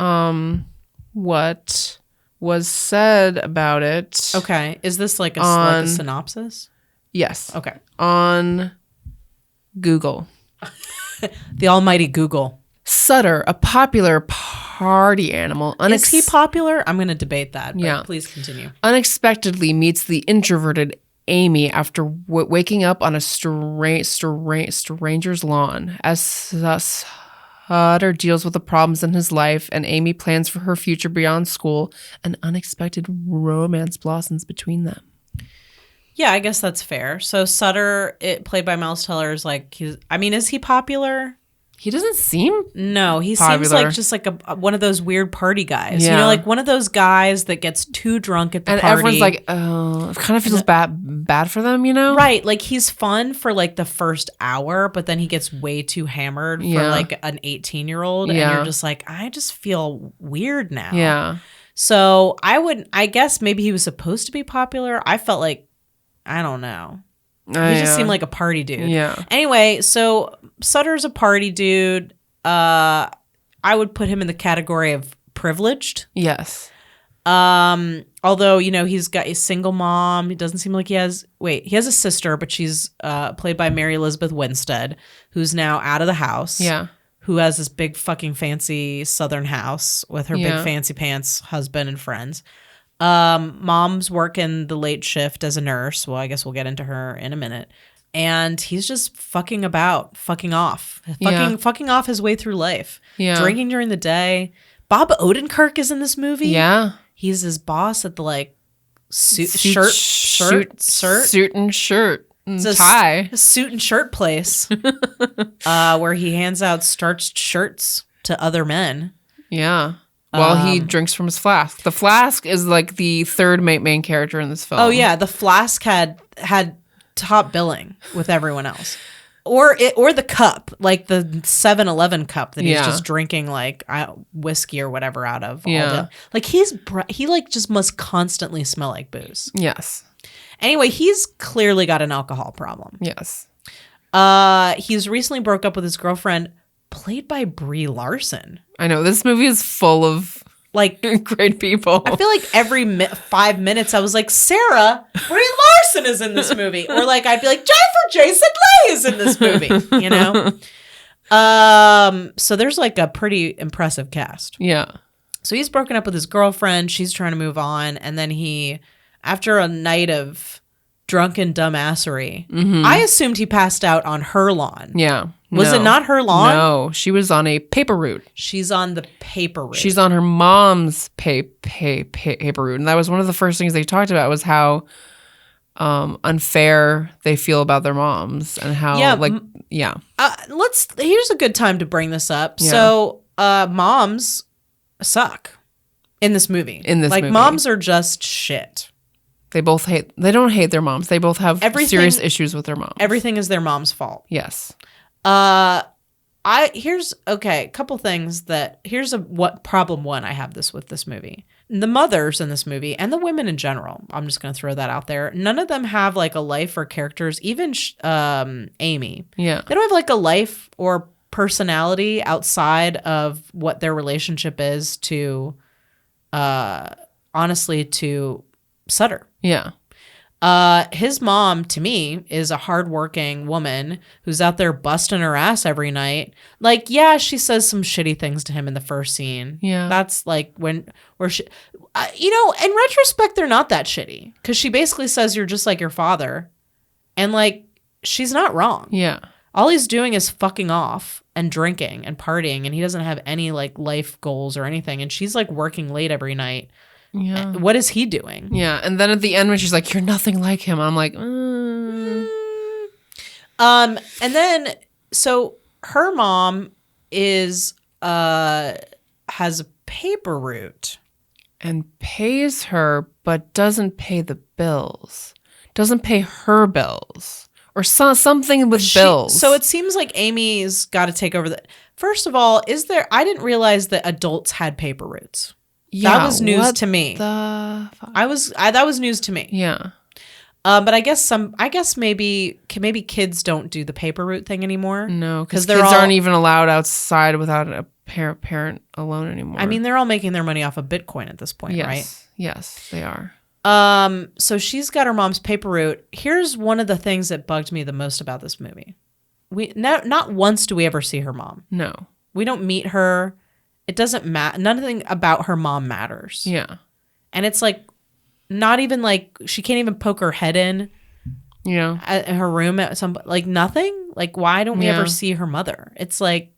was said about it. Okay. Is this like a synopsis? Yes. Okay. On Google. The almighty Google. Sutter, a popular party animal. Is he popular? I'm going to debate that. But please continue. Unexpectedly meets the introverted Amy after waking up on a stranger's lawn. As Sutter deals with the problems in his life and Amy plans for her future beyond school, an unexpected romance blossoms between them. Yeah, I guess that's fair. So Sutter, played by Miles Teller, is like, is he popular? He doesn't seem No, he popular. seems like just like one of those weird party guys. Yeah. Like one of those guys that gets too drunk at the party. And everyone's like, oh, it kind of feels bad for them, Right. Like he's fun for like the first hour, but then he gets way too hammered for like an 18-year-old. And you're just like, I just feel weird now. Yeah. So I guess maybe he was supposed to be popular. I felt like, I don't know. He just seemed like a party dude. Yeah. Anyway, so Sutter's a party dude. I would put him in the category of privileged. Yes. Although, he's got a single mom. He doesn't seem like he has a sister, but she's played by Mary Elizabeth Winstead, who's now out of the house. Yeah. Who has this big fucking fancy Southern house with her big fancy pants husband and friends. Mom's working the late shift as a nurse. Well, I guess we'll get into her in a minute. And he's just fucking off his way through life. Yeah. Drinking during the day. Bob Odenkirk is in this movie. Yeah. He's his boss at the suit and shirt and tie. A suit and shirt place. Where he hands out starched shirts to other men. Yeah. While he drinks from his flask. The flask is like the third main character in this film. Oh yeah, the flask had top billing with everyone else, or the cup, like the 7-Eleven cup that he's just drinking like whiskey or whatever out of. All day. Like he just must constantly smell like booze. Yes. Anyway, he's clearly got an alcohol problem. Yes. He's recently broke up with his girlfriend, played by Brie Larson. I know, this movie is full of like great people. I feel like every 5 minutes I was like, Sarah, Brie Larson is in this movie. Or like I'd be like, Jennifer Jason Leigh is in this movie, So there's like a pretty impressive cast. Yeah. So he's broken up with his girlfriend. She's trying to move on. And then after a night of drunken dumbassery, I assumed he passed out on her lawn. Yeah. Was it not her lawn? No, she was on a paper route. She's on the paper route. She's on her mom's paper route. And that was one of the first things they talked about, was how unfair they feel about their moms and how here's a good time to bring this up. Yeah. So moms suck in this movie. Moms are just shit. They don't hate their moms. They both have serious issues with their moms. Everything is their mom's fault. Yes. Here's a couple things what problem one I have with this movie. The mothers in this movie and the women in general, I'm just going to throw that out there. None of them have like a life or characters, even Amy. Yeah. They don't have like a life or personality outside of what their relationship is to honestly to Sutter. Yeah. His mom, to me, is a hardworking woman who's out there busting her ass every night. Like, yeah, she says some shitty things to him in the first scene. Yeah. That's like where she, in retrospect, they're not that shitty. Because she basically says, you're just like your father. And like, she's not wrong. Yeah. All he's doing is fucking off and drinking and partying. And he doesn't have any like life goals or anything. And she's like working late every night. Yeah. What is he doing? Yeah. And then at the end when she's like, you're nothing like him, I'm like, And then so her mom is has a paper route. and pays her, but doesn't pay the bills. Doesn't pay her bills. Or something with bills. So it seems like Amy's got to take over the... First of all, I didn't realize that adults had paper routes. Yeah, that was news to me. That was news to me. Yeah. But I guess maybe kids don't do the paper route thing anymore. No, because kids aren't even allowed outside without a parent alone anymore. I mean, they're all making their money off of Bitcoin at this point, right? Yes, they are. So she's got her mom's paper route. Here's one of the things that bugged me the most about this movie. Not once do we ever see her mom. No. We don't meet her. It doesn't matter. Nothing about her mom matters. Yeah. And it's like, not even like, she can't even poke her head in. Yeah. At her room at some, like nothing. Like, why don't we ever see her mother? It's like,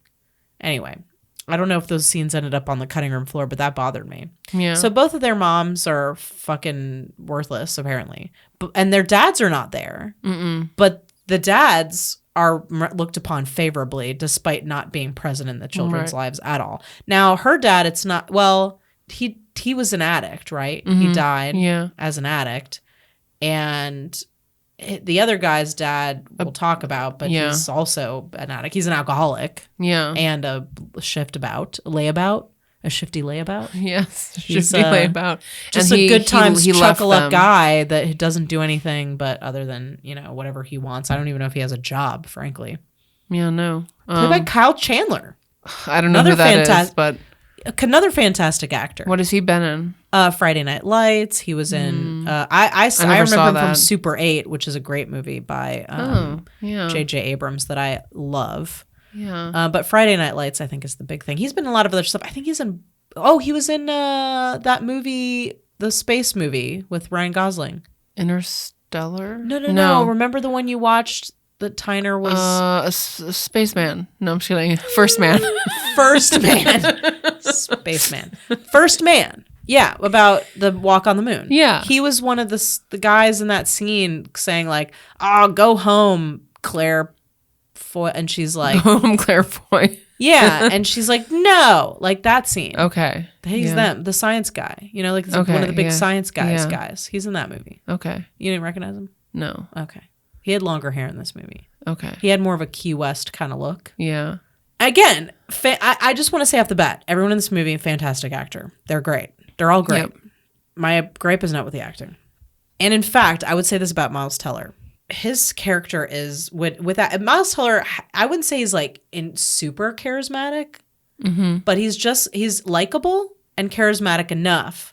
anyway. I don't know if those scenes ended up on the cutting room floor, but that bothered me. Yeah. So both of their moms are fucking worthless, apparently. And their dads are not there. Mm-mm. But the dads are looked upon favorably, despite not being present in the children's lives at all. Now, her dad, it's not... Well, he was an addict, right? Mm-hmm. He died as an addict. And... the other guy's dad we'll talk about, but he's also an addict. He's an alcoholic. Yeah. And a shifty layabout. Yes. Shifty layabout. Just a good times chuckle up guy that doesn't do anything but other than, whatever he wants. I don't even know if he has a job, frankly. Yeah, no. Played by Kyle Chandler. I don't know who that is, but... Another fantastic actor. What has he been in? Friday Night Lights. He was in. I remember him from Super 8, which is a great movie by J.J. Abrams that I love. Yeah. But Friday Night Lights, I think, is the big thing. He's been in a lot of other stuff. I think he's in. Oh, he was in that movie, the space movie with Ryan Gosling. Interstellar. No. Remember the one you watched? That Tyner was a spaceman. No, I'm just kidding. First Man. Spaceman. First Man. Yeah, about the walk on the moon. Yeah, he was one of the guys in that scene saying like, "Oh, go home, Claire Foy," and she's like, "Go home, Claire Foy." Yeah, and she's like, "No," like that scene. Okay, he's the science guy. Like one of the big science guys. He's in that movie. Okay, you didn't recognize him? No. Okay. He had longer hair in this movie. Okay. He had more of a Key West kind of look. Yeah. Again, I just want to say off the bat, everyone in this movie, fantastic actor. They're great. They're all great. Yep. My gripe is not with the acting. And in fact, I would say this about Miles Teller. His character is, with that, Miles Teller, I wouldn't say he's like super charismatic, but he's likable and charismatic enough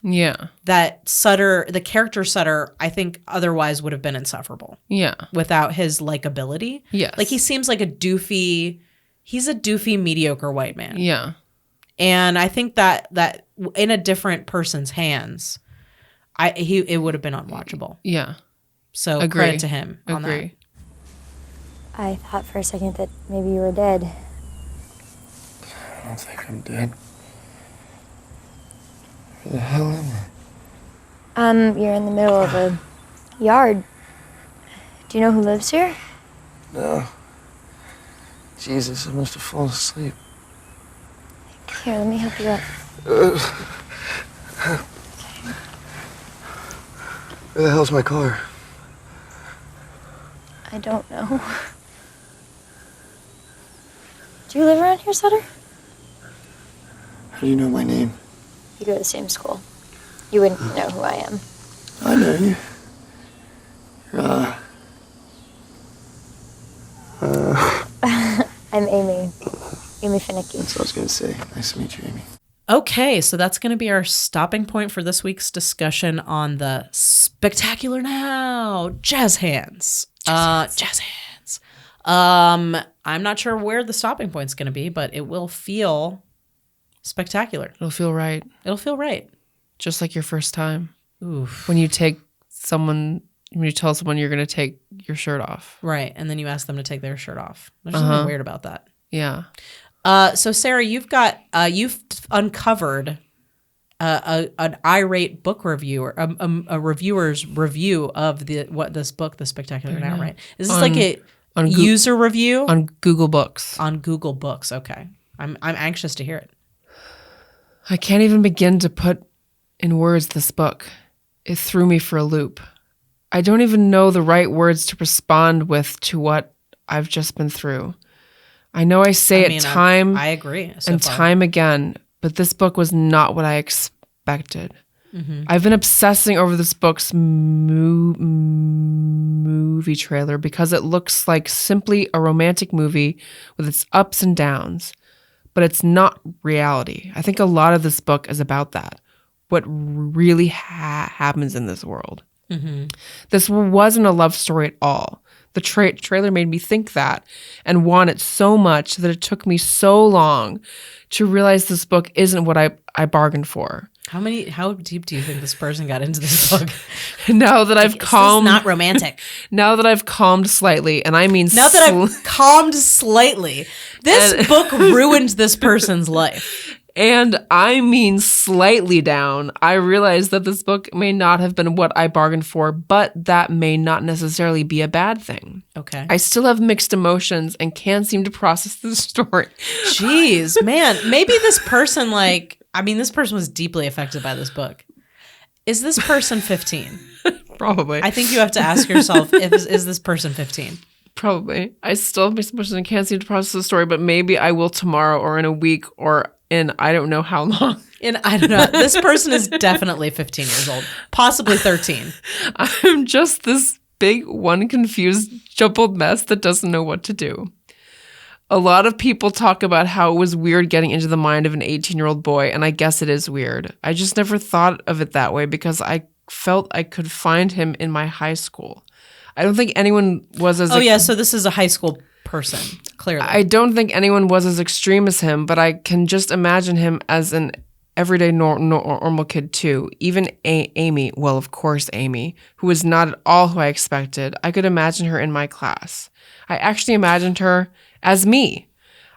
that the character Sutter, I think otherwise would have been insufferable. Yeah. Without his likability. Yes. Like he seems like he's a doofy, mediocre white man. Yeah. And I think that in a different person's hands, it would have been unwatchable. Yeah. So credit to him on that. I thought for a second that maybe you were dead. I don't think I'm dead. Where the hell am I? You're in the middle of a yard. Do you know who lives here? No. Jesus, I must have fallen asleep. Here, let me help you up. Where the hell's my car? I don't know. Do you live around here, Sutter? How do you know my name? You go to the same school. You wouldn't know who I am. I know you. I'm Amy. Amy Finnicky. That's what I was going to say. Nice to meet you, Amy. Okay, so that's going to be our stopping point for this week's discussion on the Spectacular Now Jazz Hands. Jazz Hands. I'm not sure where the stopping point's going to be, but it will feel spectacular. It'll feel right. It'll feel right. Just like your first time. Oof. When you tell someone you're going to take your shirt off. Right. And then you ask them to take their shirt off. There's something weird about that. Yeah. So Sarah, you've uncovered an irate book review or a reviewer's review of this book, The Spectacular Now, right? Is this like a user review? On Google Books. On Google Books. Okay. I'm anxious to hear it. I can't even begin to put in words this book. It threw me for a loop. I don't even know the right words to respond with to what I've just been through. I know I say it time I agree so and far. time again, but this book was not what I expected. Mm-hmm. I've been obsessing over this book's movie trailer because it looks like simply a romantic movie with its ups and downs, but it's not reality. I think a lot of this book is about that, what really happens in this world. Mm-hmm. This wasn't a love story at all. The trailer made me think that and want it so much that it took me so long to realize this book isn't what I bargained for. How deep do you think this person got into this book? Now that I've calmed, not romantic. Now that I've calmed slightly, and I mean now that I've calmed slightly, this book ruined this person's life. And I mean slightly down, I realize that this book may not have been what I bargained for, but that may not necessarily be a bad thing. Okay. I still have mixed emotions and can't seem to process the story. Jeez, man. Maybe this person, this person was deeply affected by this book. Is this person 15? Probably. I think you have to ask yourself, is this person 15? Probably. I still have mixed emotions and can't seem to process the story, but maybe I will tomorrow or in a week or in I don't know how long. I don't know. This person is definitely 15 years old, possibly 13. I'm just this big, one confused, jumbled mess that doesn't know what to do. A lot of people talk about how it was weird getting into the mind of an 18-year-old boy, and I guess it is weird. I just never thought of it that way because I felt I could find him in my high school. I don't think anyone was as... so this is a high school person, clearly. I don't think anyone was as extreme as him, but I can just imagine him as an everyday normal kid too. Even Amy, well, of course Amy, who was not at all who I expected. I could imagine her in my class. I actually imagined her as me.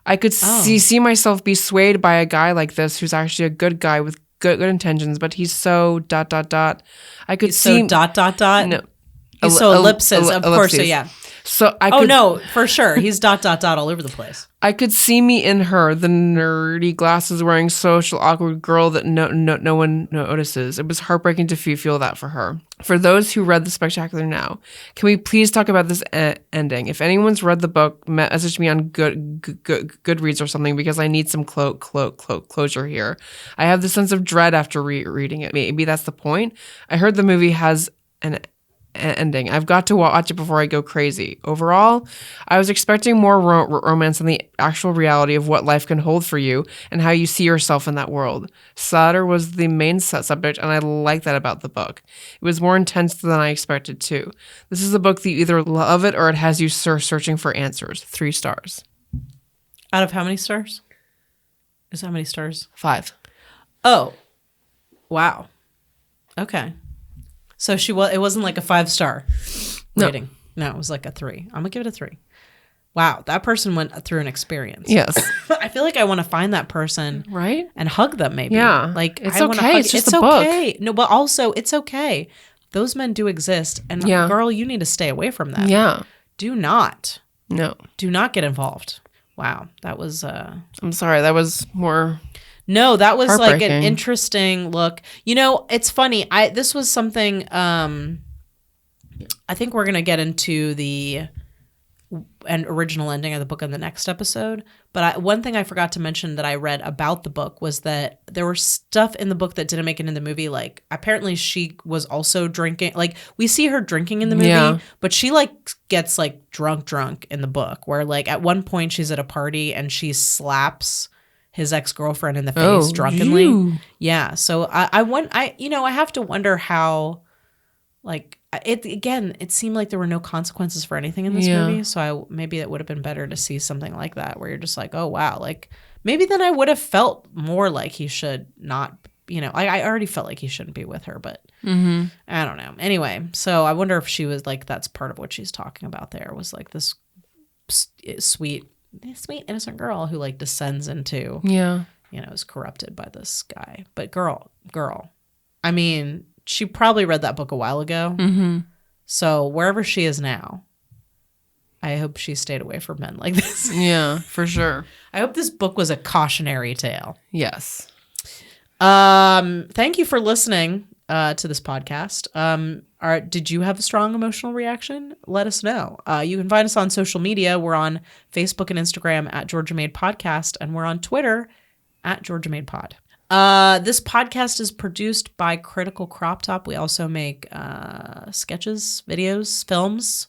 I could see myself be swayed by a guy like this who's actually a good guy with good intentions, but he's so ... I could see... No. He's so ellipses, of course, so yeah. So I could, no, for sure. He's ... all over the place. I could see me in her, the nerdy glasses wearing social awkward girl that no one notices. It was heartbreaking to feel that for her. For those who read The Spectacular Now, can we please talk about this ending? If anyone's read the book, message me on Goodreads or something because I need some closure here. I have the sense of dread after reading it. Maybe that's the point. I heard the movie has an ending. I've got to watch it before I go crazy. Overall, I was expecting more romance than the actual reality of what life can hold for you and how you see yourself in that world. Slaughter was the main subject, and I like that about the book. It was more intense than I expected too. This is a book that you either love it or it has you searching for answers. 3 stars. Out of how many stars? Is how many stars? 5. Oh, wow. Okay. So it wasn't like a 5-star rating. No, it was like a 3. I'm gonna give it a 3. Wow, that person went through an experience. Yes. I feel like I want to find that person, right, and hug them. Maybe, yeah. Like it's I okay. It's just a okay. book. No, but also it's okay. Those men do exist, and girl, you need to stay away from them. Yeah. Do not get involved. Wow, that was. I'm sorry. That was more. No, that was like an interesting look. You know, it's funny. This was something. I think we're gonna get into the original ending of the book in the next episode. But one thing I forgot to mention that I read about the book was that there was stuff in the book that didn't make it in the movie. Like apparently she was also drinking. Like we see her drinking in the movie, but she like gets like drunk in the book. Where like at one point she's at a party and she slaps his ex-girlfriend in the face drunkenly. You. Yeah. So I have to wonder how, like, it seemed like there were no consequences for anything in this movie. So maybe it would have been better to see something like that where you're just like, oh, wow. Like maybe then I would have felt more like he should not, I already felt like he shouldn't be with her, but I don't know. Anyway, so I wonder if she was like, that's part of what she's talking about there was like this sweet innocent girl who like descends into is corrupted by this guy. But girl, I mean, she probably read that book a while ago. So wherever she is now, I hope she stayed away from men like this. Yeah, for sure. I hope this book was a cautionary tale. Yes. Thank you for listening to this podcast. Did you have a strong emotional reaction? Let us know. You can find us on social media. We're on Facebook and Instagram at Georgia Made Podcast, and we're on Twitter at Georgia Made Pod. This podcast is produced by Critical Crop Top. We also make sketches, videos, films,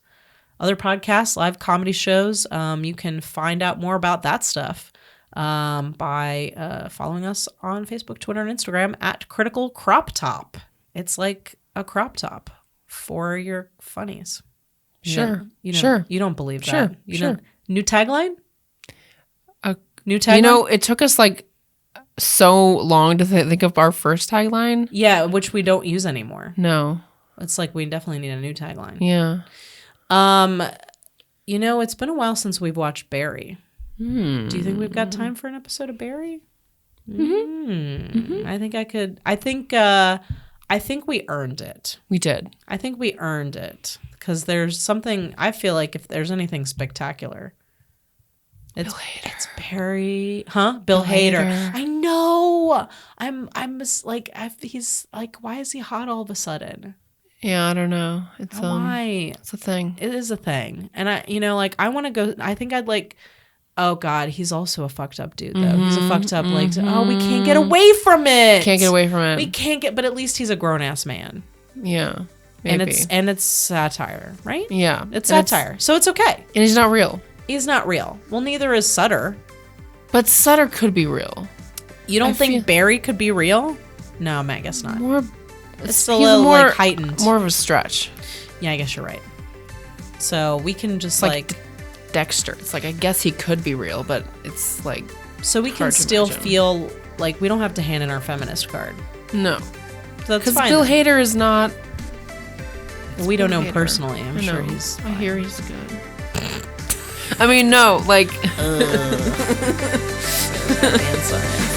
other podcasts, live comedy shows. You can find out more about that stuff by following us on Facebook, Twitter, and Instagram at Critical Crop Top. It's like a crop top for your funnies. Sure. Sure. You don't believe that. Sure. You Sure. don't. New tagline? New tagline? It took us like so long to think of our first tagline. Yeah, which we don't use anymore. No. It's like we definitely need a new tagline. Yeah. It's been a while since we've watched Barry. Do you think we've got time for an episode of Barry? I think I could. I think we earned it. We did. I think we earned it because there's something. I feel like if there's anything spectacular, it's Barry, Bill Hader. I know. He's like, why is he hot all of a sudden? Yeah, I don't know. It's why? It's a thing. It is a thing, and I want to go. I think I'd like. Oh God, he's also a fucked up dude though. He's a fucked up we can't get away from it. Can't get away from it. We can't get, but at least he's a grown ass man. Yeah, maybe. And it's satire, right? Yeah, it's satire, so it's okay. And he's not real. He's not real. Well, neither is Sutter. But Sutter could be real. You don't think Barry could be real? No, I guess not. It's a little more, heightened. More of a stretch. Yeah, I guess you're right. So we can just like Dexter. It's like I guess he could be real, but it's like so we can still feel like we don't have to hand in our feminist card. No, that's fine. Bill Hader is not. We don't know him personally. I'm sure he's. I hear he's good. I mean, no, like. Man science.